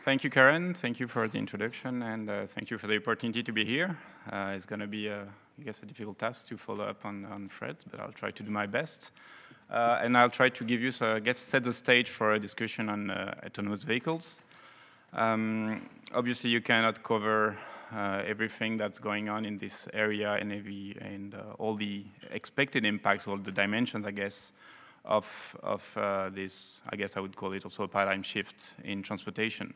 Thank you, Karen. Thank you for the introduction, and thank you for the opportunity to be here. It's going to be, I guess, a difficult task to follow up on threads, but I'll try to do my best. And I'll try to give you, set the stage for a discussion on autonomous vehicles. Obviously, you cannot cover everything that's going on in this area and all the expected impacts, all the dimensions, I guess, of this, I guess I would call it also a paradigm shift in transportation.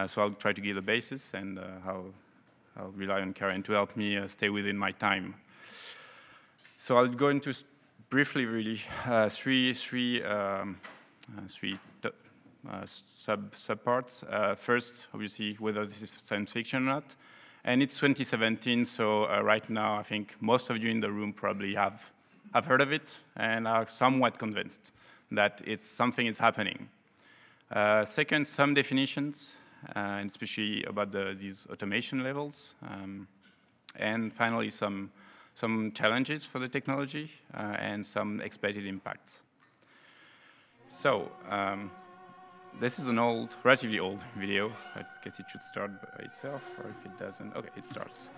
So I'll try to give the basis, and I'll rely on Karen to help me stay within my time. So I'll go into briefly, really, three subparts. First, obviously, whether this is science fiction or not. And it's 2017, so right now, I think most of you in the room probably have heard of it and are somewhat convinced that it's something is happening. Second, some definitions, and especially about these automation levels. And finally, some challenges for the technology and some expected impacts. So this is an relatively old video. I guess it should start by itself, or if it doesn't, okay, it starts.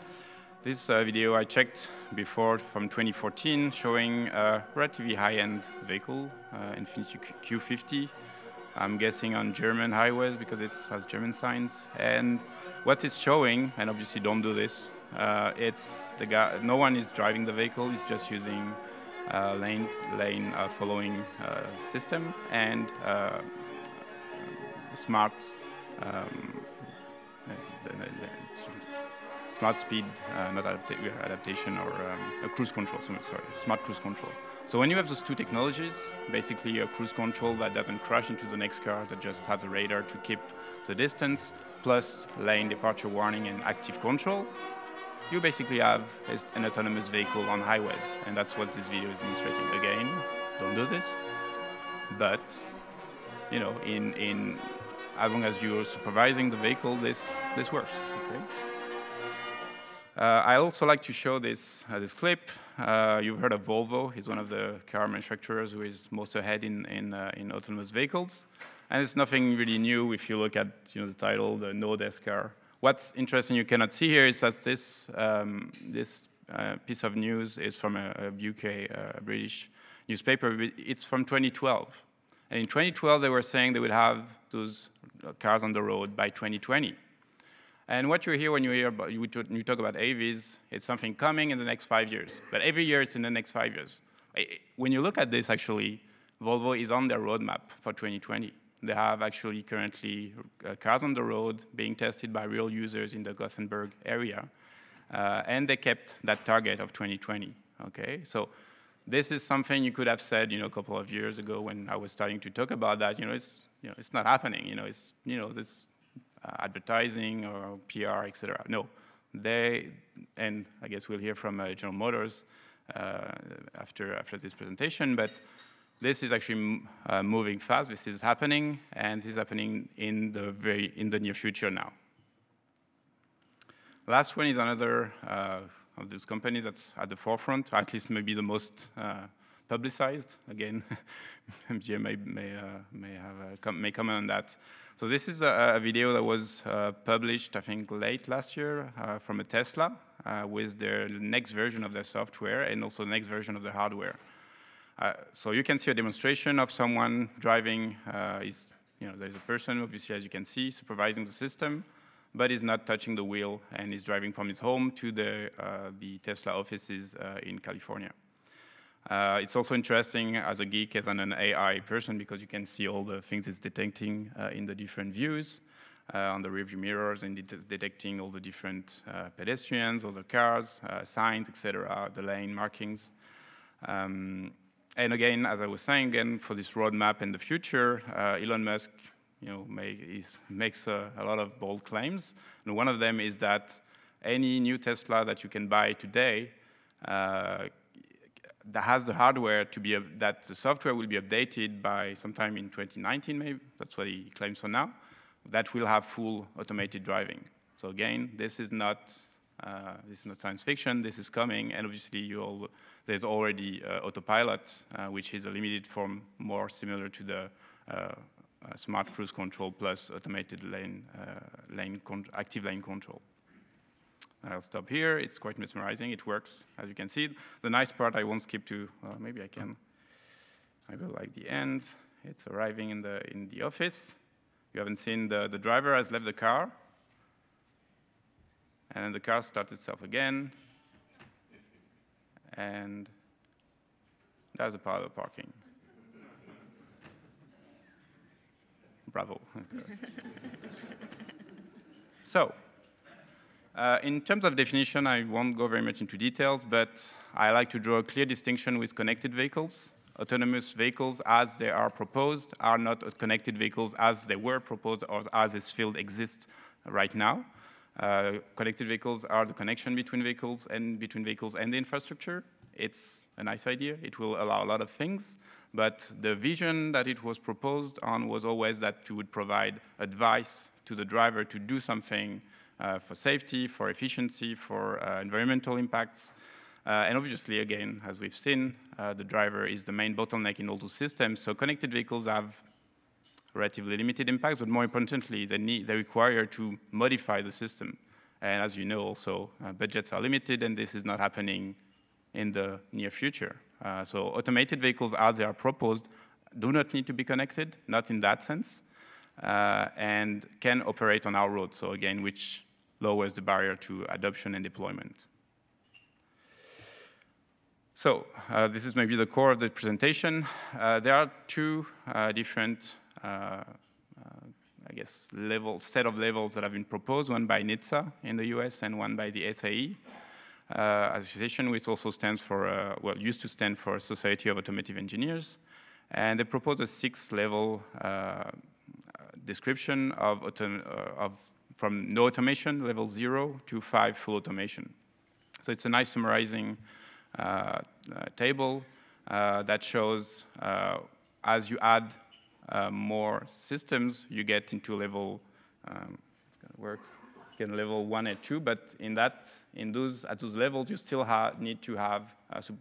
This video I checked before from 2014, showing a relatively high-end vehicle, Infiniti Q50. I'm guessing on German highways because it has German signs. And what it's showing, and obviously don't do this, it's the guy. No one is driving the vehicle. It's just using lane following system and smart. Smart speed, not adaptation, or a cruise control, sorry, smart cruise control. So when you have those two technologies, basically a cruise control that doesn't crash into the next car, that just has a radar to keep the distance, plus lane departure warning and active control, you basically have an autonomous vehicle on highways. And that's what this video is demonstrating. Again, don't do this, but you know, as long as you're supervising the vehicle, this works. Okay. I also like to show this clip. You've heard of Volvo. He's one of the car manufacturers who is most ahead in autonomous vehicles. And it's nothing really new if you look at the title, the No Desk car. What's interesting you cannot see here is that this piece of news is from a UK British newspaper. It's from 2012. And in 2012, they were saying they would have those cars on the road by 2020. And what you hear when you talk about AVs, it's something coming in the next 5 years. But every year it's in the next 5 years. When you look at this, actually, Volvo is on their roadmap for 2020. They have actually currently cars on the road being tested by real users in the Gothenburg area. And they kept that target of 2020. Okay, so this is something you could have said, a couple of years ago when I was starting to talk about that. It's not happening. It's this. Advertising or PR, etc. No, and I guess we'll hear from General Motors after this presentation, but this is actually moving fast. This is happening, and this is happening in the near future now. Last one is another of those companies that's at the forefront, or at least maybe the most publicized. Again, MJ may comment on that. So this is a video that was published, I think, late last year from a Tesla with their next version of their software and also the next version of the hardware. So you can see a demonstration of someone driving. There's a person, obviously, as you can see, supervising the system, but is not touching the wheel and is driving from his home to the Tesla offices in California. It's also interesting as a geek, as an AI person, because you can see all the things it's detecting in the different views on the rearview mirrors, and it's detecting all the different pedestrians, all the cars, signs, etc., the lane markings. And again, as I was saying, again, for this roadmap in the future, Elon Musk, makes a lot of bold claims. And one of them is that any new Tesla that you can buy today that has the hardware that the software will be updated by sometime in 2019, maybe. That's what he claims for now. That will have full automated driving. So again, this is not science fiction. This is coming, and obviously there's already autopilot, which is a limited form, more similar to the smart cruise control plus automated active lane control. I'll stop here. It's quite mesmerizing. It works, as you can see. The nice part, I won't skip to, maybe I can. I will like the end. It's arriving in the office. You haven't seen the driver has left the car. And then the car starts itself again. And there's a parallel parking. Bravo. So, in terms of definition, I won't go very much into details, but I like to draw a clear distinction with connected vehicles. Autonomous vehicles, as they are proposed, are not connected vehicles as they were proposed or as this field exists right now. Connected vehicles are the connection between vehicles and the infrastructure. It's a nice idea. It will allow a lot of things. But the vision that it was proposed on was always that you would provide advice to the driver to do something for safety, for efficiency, for environmental impacts. And obviously, again, as we've seen, the driver is the main bottleneck in all those systems. So connected vehicles have relatively limited impacts, but more importantly, they require to modify the system. And as you know, also, budgets are limited, and this is not happening in the near future. So automated vehicles, as they are proposed, do not need to be connected, not in that sense, and can operate on our roads. So again, which lowers the barrier to adoption and deployment. So this is maybe the core of the presentation. There are two different, I guess, set of levels that have been proposed, one by NHTSA in the US and one by the SAE association, which also stands for, well, used to stand for Society of Automotive Engineers. And they propose a 6-level description from no automation, level 0, to 5 full automation. So it's a nice summarizing table that shows as you add more systems, you get into level, level 1 and 2, but at those levels, you still need to have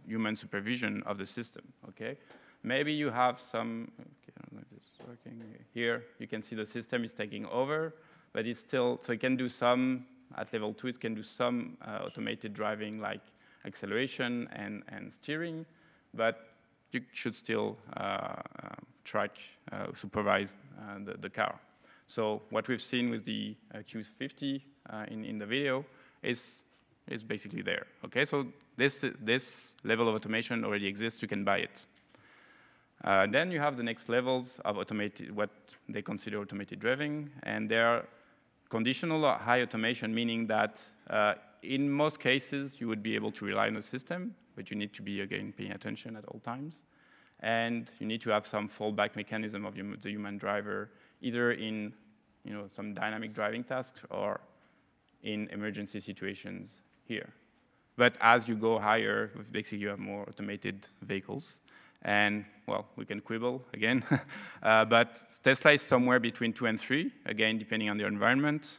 human supervision of the system, okay? Maybe you have some, okay, I don't know if this is working. Here, you can see the system is taking over, but it's still, so it can do some, at level 2, it can do some automated driving like acceleration and steering, but you should still supervise the car. So what we've seen with the Q50 in the video is basically there. Okay, so this level of automation already exists. You can buy it. Then you have the next levels of automated, what they consider automated driving, and they are conditional or high automation, meaning that in most cases you would be able to rely on the system, but you need to be again paying attention at all times, and you need to have some fallback mechanism of the human driver, either in some dynamic driving tasks or in emergency situations here. But as you go higher, basically you have more automated vehicles. And, well, we can quibble again. But Tesla is somewhere between 2 and 3, again, depending on their environment.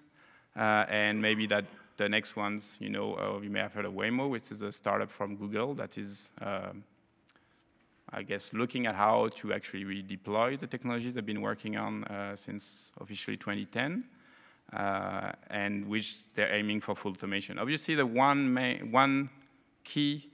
And maybe that the next ones, you may have heard of Waymo, which is a startup from Google that is, I guess, looking at how to actually redeploy the technologies they've been working on since officially 2010, and which they're aiming for full automation. Obviously, the one key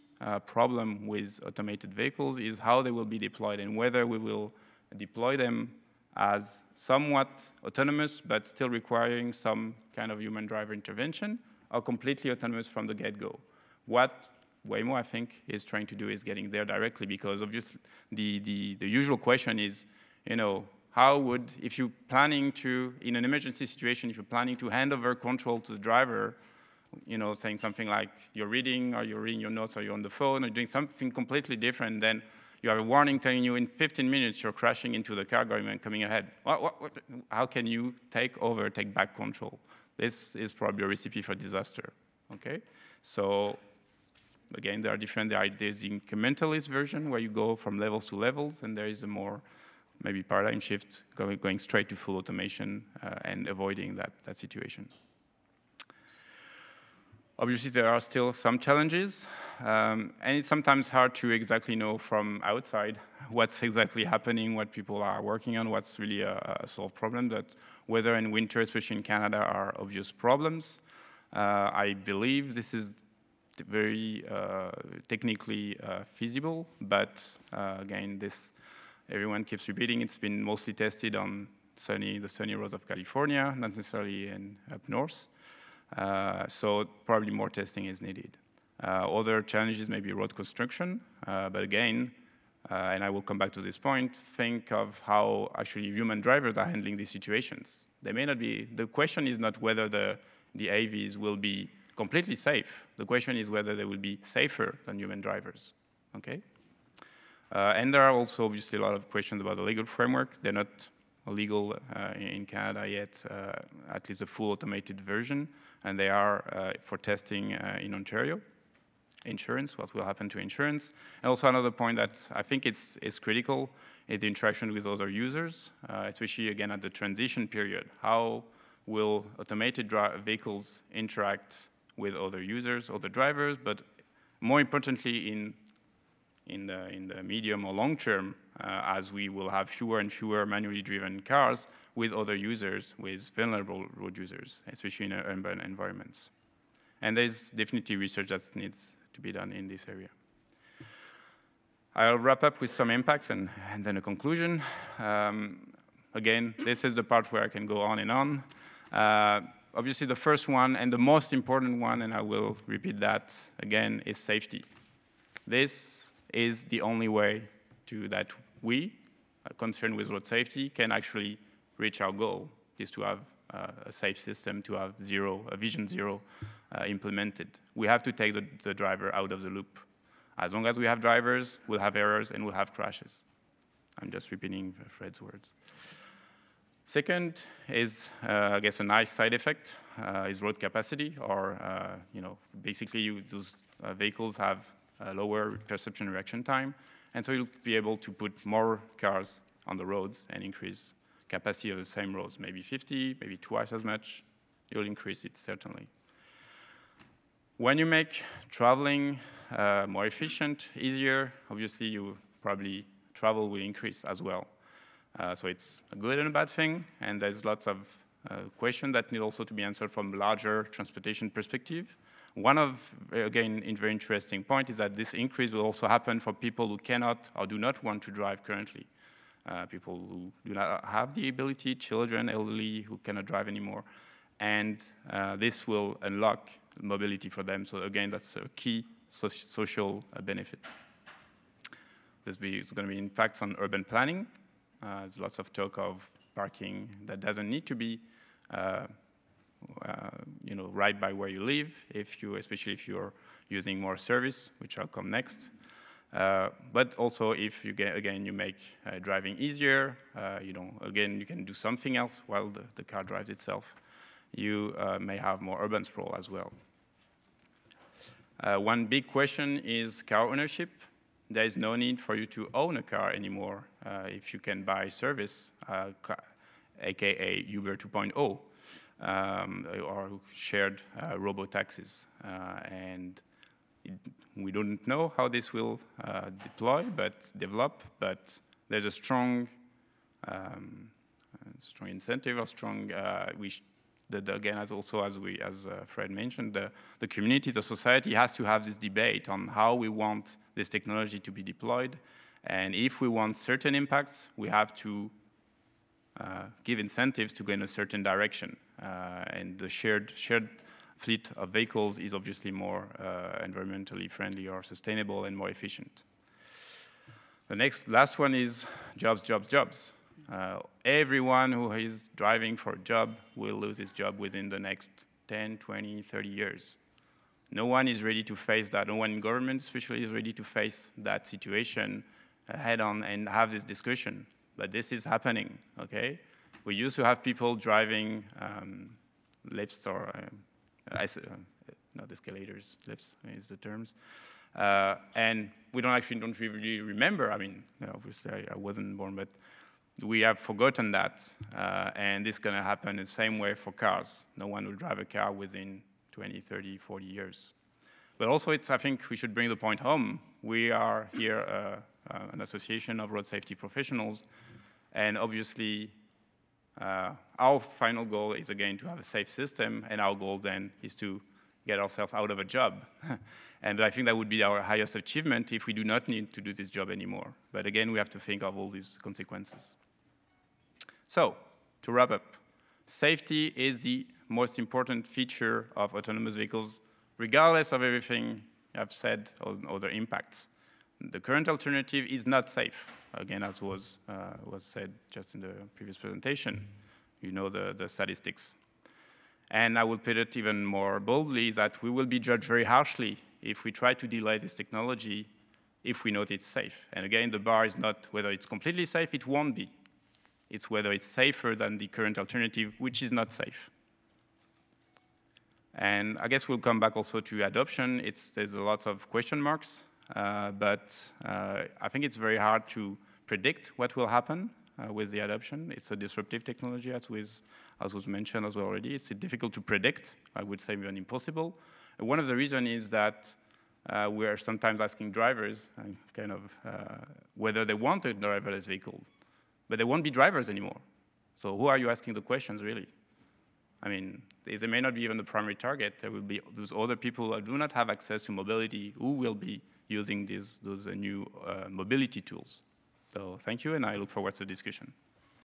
problem with automated vehicles is how they will be deployed and whether we will deploy them as somewhat autonomous but still requiring some kind of human driver intervention or completely autonomous from the get-go. What Waymo, I think, is trying to do is getting there directly, because obviously the usual question is, how would, if you're planning to, in an emergency situation, if you're planning to hand over control to the driver, saying something like you're reading your notes, or you're on the phone, or doing something completely different, then you have a warning telling you in 15 minutes you're crashing into the car coming ahead. How can you take back control? This is probably a recipe for disaster, okay? So, again, there's the incrementalist version where you go from levels to levels, and there is a more, maybe paradigm shift going straight to full automation and avoiding that situation. Obviously, there are still some challenges, and it's sometimes hard to exactly know from outside what's exactly happening, what people are working on, what's really a solved problem. But weather and winter, especially in Canada, are obvious problems. I believe this is very technically feasible, but again, everyone keeps repeating, it's been mostly tested on the sunny roads of California, not necessarily up north. So probably more testing is needed. Other challenges may be road construction, but again, and I will come back to this point, think of how actually human drivers are handling these situations. They may not be, the question is not whether the AVs will be completely safe. The question is whether they will be safer than human drivers, okay? And there are also obviously a lot of questions about the legal framework. They're not legal in Canada yet, at least a full automated version, and they are for testing in Ontario. Insurance, what will happen to insurance. And also another point that I think is critical is the interaction with other users, especially again at the transition period. How will automated vehicles interact with other users, other drivers, but more importantly in the medium or long term, as we will have fewer and fewer manually driven cars with other users, with vulnerable road users, especially in urban environments. And there's definitely research that needs to be done in this area. I'll wrap up with some impacts and then a conclusion. Again, this is the part where I can go on and on. Obviously, the first one and the most important one, and I will repeat that again, is safety. This is the only way that we, concerned with road safety, can actually reach our goal, is to have a safe system, to have a vision zero implemented. We have to take the driver out of the loop. As long as we have drivers, we'll have errors and we'll have crashes. I'm just repeating Fred's words. Second is, I guess, a nice side effect is road capacity, or basically those vehicles have a lower perception reaction time, and so you'll be able to put more cars on the roads and increase capacity of the same roads, maybe 50, maybe twice as much. You'll increase it certainly. When you make traveling more efficient, easier, obviously you probably travel will increase as well. So it's a good and a bad thing, and there's lots of questions that need also to be answered from larger transportation perspective. One of, again, a very interesting point is that this increase will also happen for people who cannot or do not want to drive currently. People who do not have the ability, children, elderly, who cannot drive anymore. And this will unlock mobility for them. So again, that's a key social benefit. There's going to be impacts on urban planning. There's lots of talk of parking that doesn't need to be right by where you live, especially if you're using more service, which I'll come next. But also if you make driving easier, again, you can do something else while the car drives itself. You may have more urban sprawl as well. One big question is car ownership. There is no need for you to own a car anymore if you can buy service, aka Uber 2.0, or shared robo-taxis. And we don't know how this will develop, but there's a strong incentive, or strong again, as Fred mentioned, the community, the society has to have this debate on how we want this technology to be deployed. And if we want certain impacts, we have to give incentives to go in a certain direction. And the shared fleet of vehicles is obviously more environmentally friendly or sustainable and more efficient. The last one is jobs, jobs, jobs. Everyone who is driving for a job will lose his job within the next 10, 20, 30 years. No one is ready to face that. No one in government especially is ready to face that situation head on and have this discussion. But this is happening, okay? We used to have people driving lifts or, not escalators, lifts is the terms. And we don't really remember. I mean, obviously I wasn't born, but we have forgotten that. And this is going to happen the same way for cars. No one will drive a car within 20, 30, 40 years. But also, I think we should bring the point home. We are here an association of road safety professionals, and obviously, our final goal is, again, to have a safe system, and our goal then is to get ourselves out of a job. And I think that would be our highest achievement if we do not need to do this job anymore. But again, we have to think of all these consequences. So, to wrap up, safety is the most important feature of autonomous vehicles, regardless of everything I've said on other impacts. The current alternative is not safe, again, as was said just in the previous presentation. You know the statistics. And I will put it even more boldly that we will be judged very harshly if we try to delay this technology if we know it's safe. And again, the bar is not whether it's completely safe, it won't be. It's whether it's safer than the current alternative, which is not safe. And I guess we'll come back also to adoption. There's a lot of question marks, but I think it's very hard to predict what will happen with the adoption. It's a disruptive technology, as was mentioned as well already. It's difficult to predict, I would say even impossible. And one of the reasons is that we are sometimes asking drivers whether they want a driverless vehicle, but they won't be drivers anymore. So who are you asking the questions, really? I mean, they may not be even the primary target. There will be those other people who do not have access to mobility who will be using those new mobility tools. So thank you, and I look forward to the discussion.